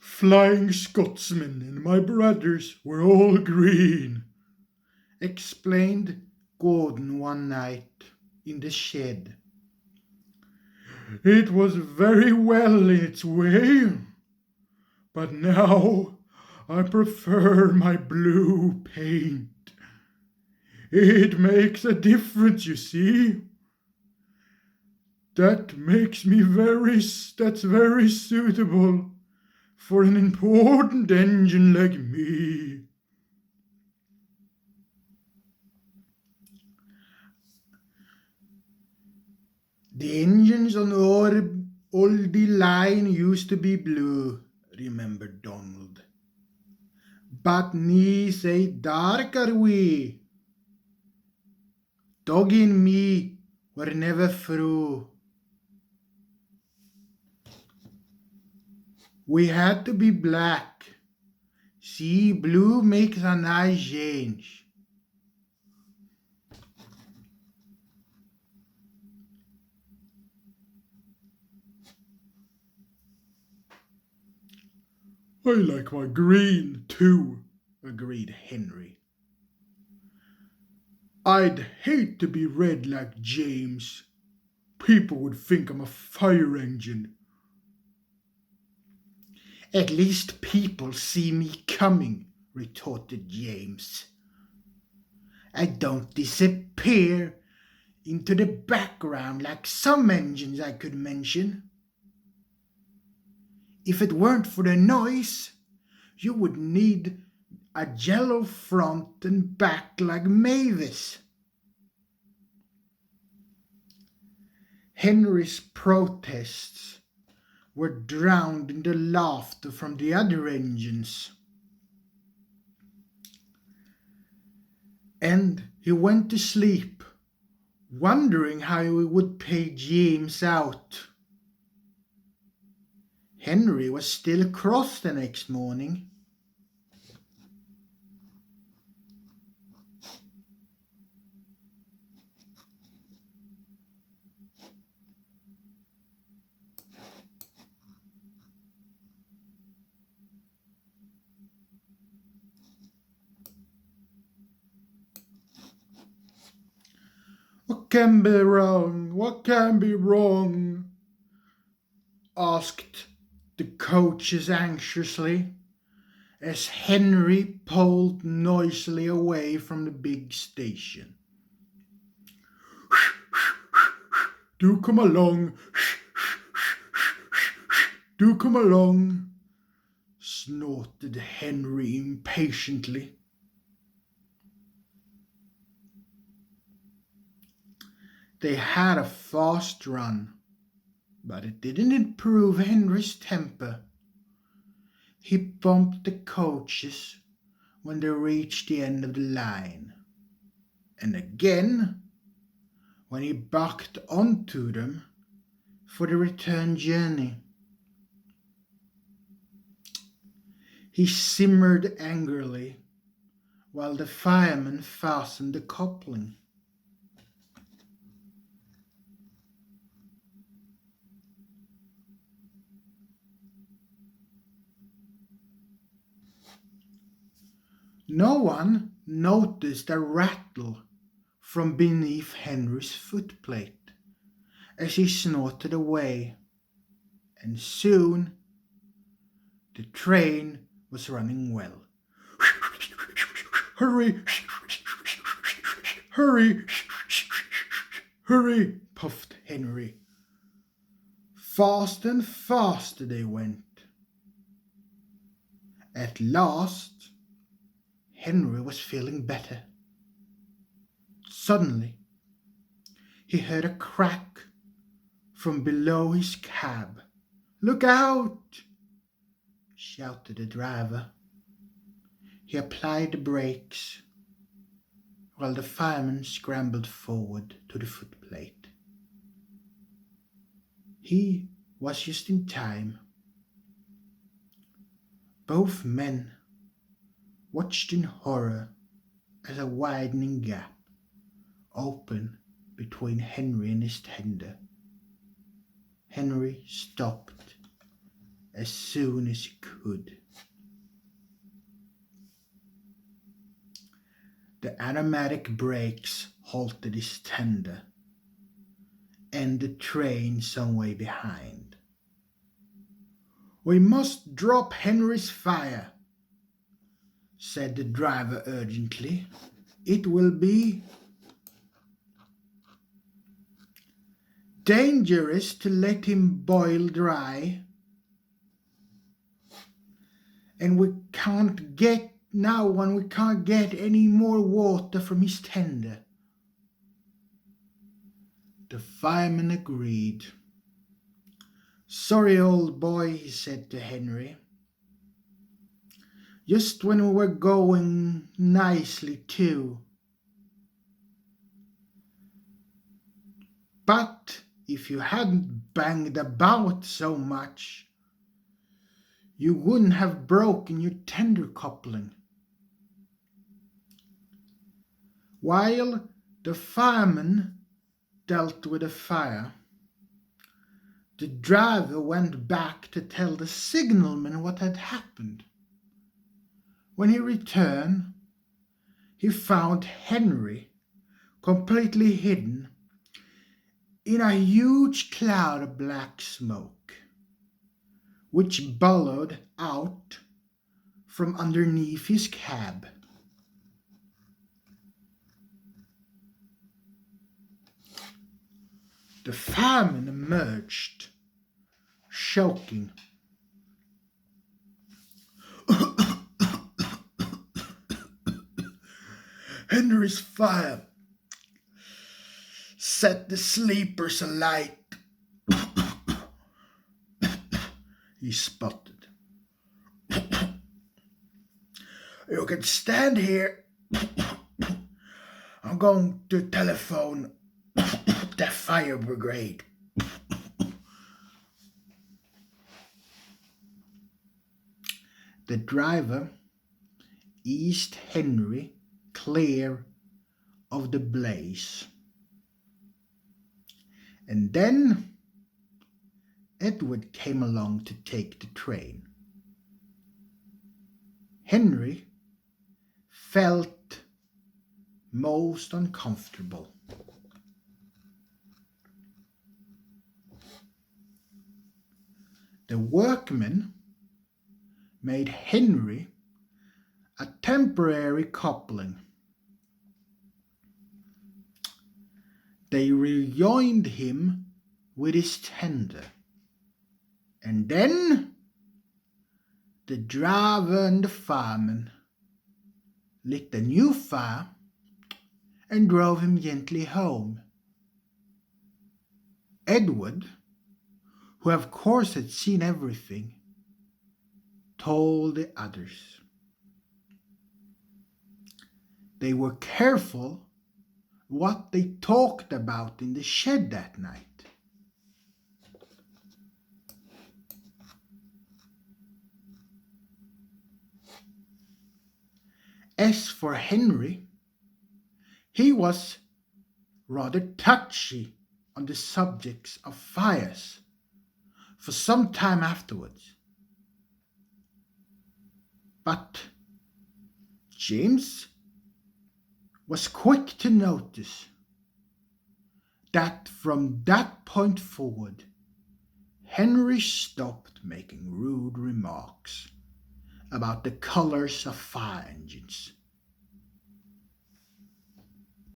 Flying Scotsmen and my brothers were all green, explained Gordon one night in the shed. It was very well in its way, but now I prefer my blue paint. It makes a difference, you see. That's very suitable for an important engine like me. The engines on our oldie line used to be blue, remembered Donald. But ni say darker we. Doggy and me were never through. We had to be black. See, blue makes a nice change. I like my green too, agreed Henry. I'd hate to be red like James. People would think I'm a fire engine. At least people see me coming, retorted James. I don't disappear into the background like some engines I could mention. If it weren't for the noise, you would need a yellow front and back like Mavis. Henry's protests were drowned in the laughter from the other engines. And he went to sleep, wondering how he would pay James out. Henry was still cross the next morning. What can be wrong? What can be wrong? Asked the coaches anxiously, as Henry pulled noisily away from the big station. Do come along. Do come along, snorted Henry impatiently. They had a fast run, but it didn't improve Henry's temper. He bumped the coaches when they reached the end of the line, and again when he bucked onto them for the return journey. He simmered angrily while the fireman fastened the coupling. No one noticed a rattle from beneath Henry's footplate as he snorted away, and soon the train was running well. Hurry! Hurry! Hurry! Puffed Henry. Fast and faster they went. At last, Henry was feeling better. Suddenly, he heard a crack from below his cab. Look out! Shouted the driver. He applied the brakes while the fireman scrambled forward to the footplate. He was just in time. Both men watched in horror as a widening gap opened between Henry and his tender. Henry stopped as soon as he could. hood. The automatic brakes halted his tender, and the train some way behind. "We must drop Henry's fire," said the driver urgently. "It will be dangerous to let him boil dry, and we can't get any more water from his tender." The fireman agreed. "Sorry, old boy," he said to Henry. "Just when we were going nicely too. But if you hadn't banged about so much, you wouldn't have broken your tender coupling." While the fireman dealt with the fire, the driver went back to tell the signalman what had happened. When he returned, he found Henry completely hidden in a huge cloud of black smoke, which billowed out from underneath his cab. The fireman emerged, choking. "Henry's fire set the sleepers alight," he sputtered. "You can stand here. I'm going to telephone the fire brigade." The driver eased Henry clear of the blaze, and then Edward came along to take the train. Henry felt most uncomfortable. The workmen made Henry a temporary coupling. They rejoined him with his tender, and then the driver and the fireman lit a new fire and drove him gently home. Edward, who of course had seen everything, told the others. They were careful what they talked about in the shed that night. As for Henry, he was rather touchy on the subjects of fires for some time afterwards. But James was quick to notice that from that point forward, Henry stopped making rude remarks about the colors of fire engines